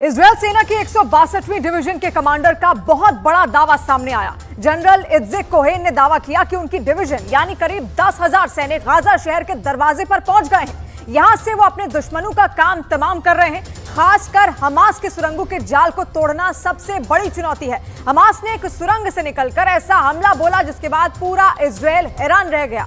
Israel सेना की 162वीं division के कमांडर का बहुत बड़ा दावा सामने आया। जनरल इत्ज़ेक कोहेन ने दावा किया कि उनकी डिवीजन यानी करीब 10,000 सैनिक गाजा शहर के दरवाजे पर पहुंच गए हैं। यहां से वो अपने दुश्मनों का काम तमाम कर रहे हैं। खासकर हमास के सुरंगों के जाल को तोड़ना सबसे बड़ी चुनौती है। हमास ने एक सुरंग से निकलकर ऐसा हमला बोला जिसके बाद पूरा इजरायल हैरान रह गया।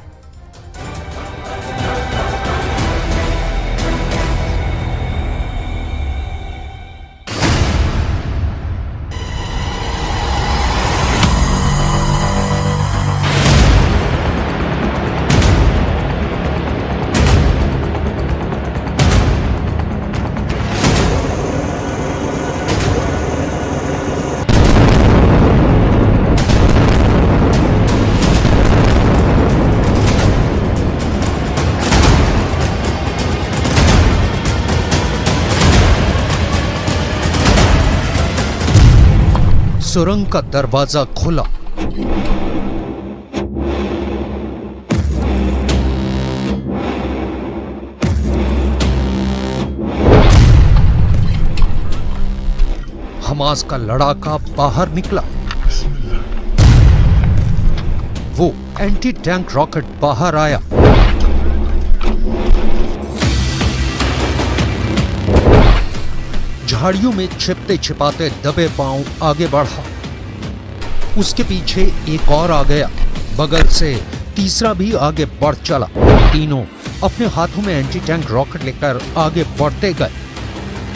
सुरंग का दरवाजा खुला। हमास का लड़ाका बाहर निकला। वो एंटी टैंक रॉकेट बाहर आया। झाड़ियों में छिपते छिपाते दबे पांव आगे बढ़ा। उसके पीछे एक और आ गया। बगल से तीसरा भी आगे बढ़ चला। तीनों अपने हाथों में एंटी टैंक रॉकेट लेकर आगे बढ़ते गए।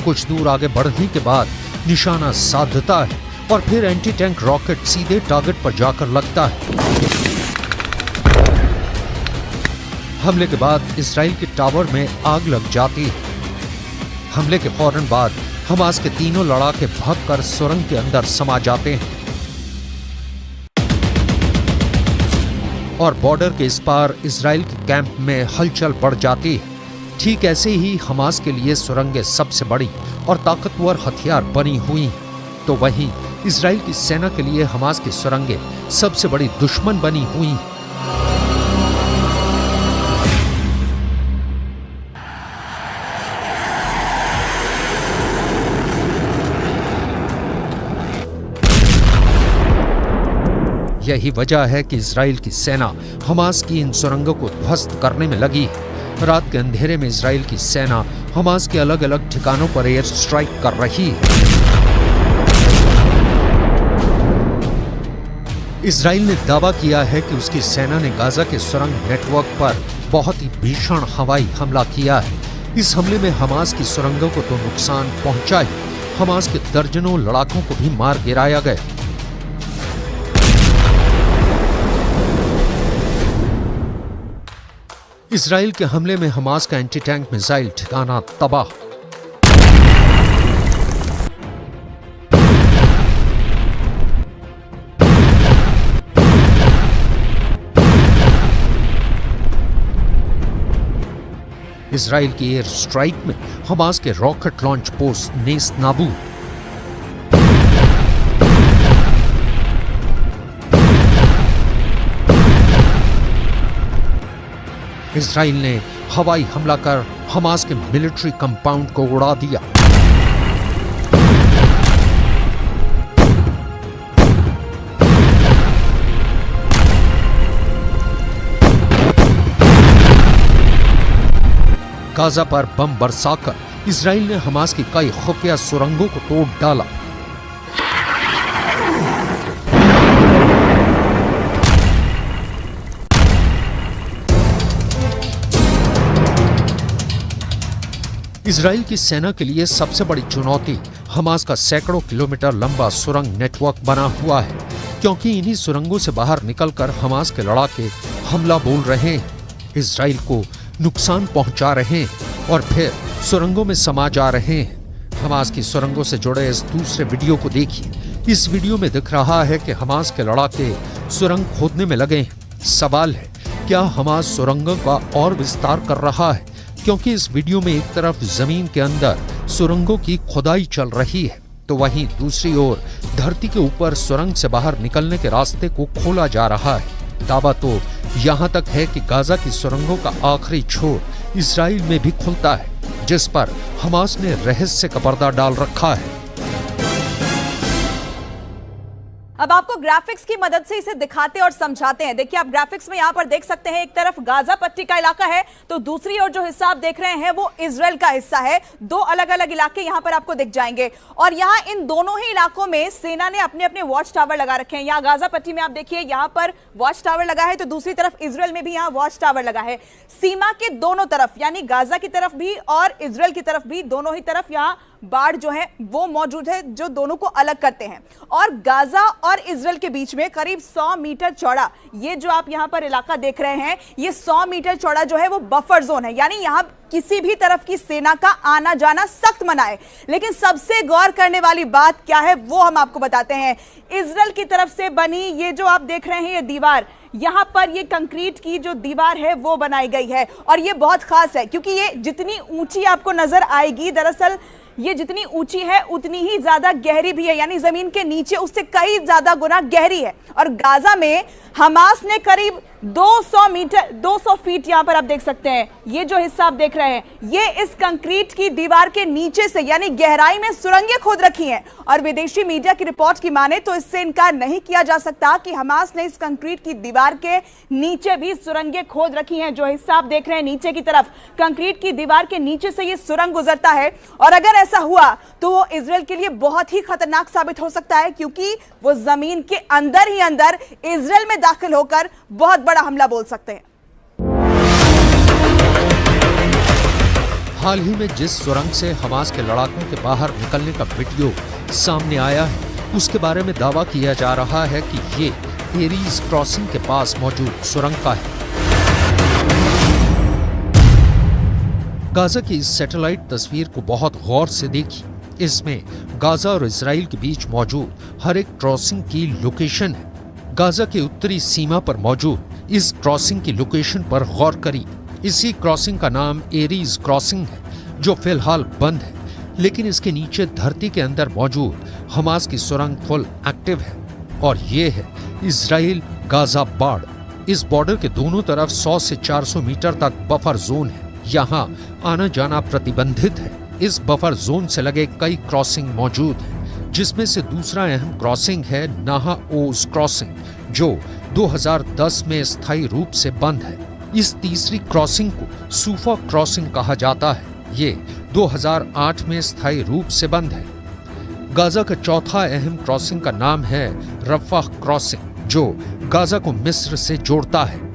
कुछ दूर आगे बढ़ने के बाद निशाना साधता है और फिर एंटी टैंक रॉकेट सीधे टारगेट पर जाकर लगता है। हमले के बाद इजराइल के टावर में आग लग जाती है। हमले के फौरन बाद हमास के तीनों लड़ाके भागकर सुरंग के अंदर समा जाते हैं और बॉर्डर के इस पार इजराइल के कैंप में हलचल बढ़ जाती है। ठीक ऐसे ही हमास के लिए सुरंगें सबसे बड़ी और ताकतवर हथियार बनी हुई हैं, तो वहीं इजराइल की सेना के लिए हमास की सुरंगें सबसे बड़ी दुश्मन बनी हुई हैं। यही वजह है कि इजराइल की सेना हमास की इन सुरंगों को ध्वस्त करने में लगी है। रात के अंधेरे में इजराइल की सेना हमास के अलग अलग ठिकानों पर एयर स्ट्राइक कर रही है। इजराइल ने दावा किया है कि उसकी सेना ने गाजा के सुरंग नेटवर्क पर बहुत ही भीषण हवाई हमला किया है। इस हमले में हमास की सुरंगों को तो नुकसान पहुंचा ही, हमास के दर्जनों लड़ाकों को भी मार गिराया गया। इजराइल के हमले में हमास का एंटी टैंक मिसाइल ठिकाना तबाह। इजराइल की एयर स्ट्राइक में हमास के रॉकेट लॉन्च पोस्ट नेस्त नाबूद। इजराइल ने हवाई हमला कर हमास के मिलिट्री कंपाउंड को उड़ा दिया। गाजा पर बम बरसाकर इजराइल ने हमास की कई खुफिया सुरंगों को तोड़ डाला। इजराइल की सेना के लिए सबसे बड़ी चुनौती हमास का सैकड़ों किलोमीटर लंबा सुरंग नेटवर्क बना हुआ है, क्योंकि इन्हीं सुरंगों से बाहर निकलकर हमास के लड़ाके हमला बोल रहे हैं, इजराइल को नुकसान पहुंचा रहे हैं और फिर सुरंगों में समा जा रहे हैं। हमास की सुरंगों से जुड़े इस दूसरे वीडियो को देखिए। इस वीडियो में दिख रहा है कि हमास के लड़ाके सुरंग खोदने में लगे हैं। सवाल है, क्या हमास सुरंगों का और विस्तार कर रहा है? क्योंकि इस वीडियो में एक तरफ जमीन के अंदर सुरंगों की खुदाई चल रही है, तो वहीं दूसरी ओर धरती के ऊपर सुरंग से बाहर निकलने के रास्ते को खोला जा रहा है। दावा तो यहाँ तक है कि गाजा की सुरंगों का आखिरी छोर इजराइल में भी खुलता है। जिस पर हमास ने रहस्य का पर्दा डाल रखा है। अब आपको ग्राफिक्स की मदद से इसे दिखाते और समझाते हैं। देखिए, आप ग्राफिक्स में यहां पर देख सकते हैं, एक तरफ गाजा पट्टी का इलाका है तो दूसरी ओर जो हिस्सा आप देख रहे हैं वो इजराइल का हिस्सा है। दो अलग अलग इलाके यहां पर आपको दिख जाएंगे और यहां इन दोनों ही इलाकों में सेना ने अपने अपने वॉच टावर लगा रखे हैं। यहां गाजा पट्टी में आप देखिए, यहां पर वॉच टावर लगा है तो दूसरी तरफ इजराइल में भी यहां वॉच टावर लगा है। सीमा के दोनों तरफ, यानी गाजा की तरफ भी और इजराइल की तरफ भी, दोनों ही तरफ यहां बाड़ जो है वो मौजूद है जो दोनों को अलग करते हैं। और गाजा और इजराइल के बीच में करीब 100 मीटर चौड़ा ये जो आप यहां पर इलाका देख रहे हैं, ये 100 मीटर चौड़ा जो है वो बफर जोन है, यानी यहां किसी भी तरफ की सेना का आना जाना सख्त मना है। लेकिन सबसे गौर करने वाली बात क्या है वो हम आपको बताते हैं। इजराइल की तरफ से बनी ये जो आप देख रहे हैं ये दीवार, यहां पर ये कंक्रीट की जो दीवार है वो बनाई गई है और ये बहुत खास है क्योंकि ये जितनी ऊंची आपको नजर आएगी, दरअसल ये जितनी ऊंची है उतनी ही ज्यादा गहरी भी है, यानी जमीन के नीचे उससे कई ज्यादा गुना गहरी है। और गाजा में हमास ने करीब 200 फीट यहां पर आप देख सकते हैं, ये जो हिस्सा आप देख रहे हैं ये इस कंक्रीट की दीवार के नीचे से यानी गहराई में सुरंगें खोद रखी हैं। और विदेशी मीडिया की रिपोर्ट की माने तो इससे इनकार नहीं किया जा सकता कि हमास ने इस कंक्रीट की दीवार के नीचे भी सुरंगें खोद रखी हैं। जो हिस्सा आप देख रहे हैं नीचे की तरफ, कंक्रीट की दीवार के नीचे से ये सुरंग गुजरता है और अगर ऐसा हुआ तो वो इजराइल के लिए बहुत ही खतरनाक साबित हो सकता है क्योंकि वो जमीन के अंदर ही अंदर इजराइल में दाखिल होकर बहुत बड़ा हमला बोल सकते हैं। हाल ही में जिस सुरंग से हमास के लड़ाकों के बाहर निकलने का वीडियो सामने आया है उसके बारे में दावा किया जा रहा है कि ये एरीज क्रॉसिंग के पास मौजूद सुरंग का है। गाजा की इस सैटेलाइट तस्वीर को बहुत गौर से देखिए। इसमें गाजा और इजराइल के बीच मौजूद हर एक क्रॉसिंग की लोकेशन है। गाजा की उत्तरी सीमा पर मौजूद इस क्रॉसिंग की लोकेशन पर गौर करिए। इसी क्रॉसिंग का नाम एरीज क्रॉसिंग है जो फिलहाल बंद है, लेकिन इसके नीचे धरती के अंदर मौजूद हमास की सुरंग फुल एक्टिव है और ये है इजराइल गाजा बाड़। इस बॉर्डर के दोनों तरफ 100 से 400 मीटर तक बफर जोन है। यहाँ आना जाना प्रतिबंधित है। इस बफर जोन से लगे कई क्रॉसिंग मौजूद हैं, जिसमें से दूसरा अहम क्रॉसिंग है नाहा ओज क्रॉसिंग जो 2010 में स्थायी रूप से बंद है। इस तीसरी क्रॉसिंग को सूफा क्रॉसिंग कहा जाता है। ये 2008 में स्थायी रूप से बंद है। गाजा का चौथा अहम क्रॉसिंग का नाम है रफाह क्रॉसिंग जो गाजा को मिस्र से जोड़ता है।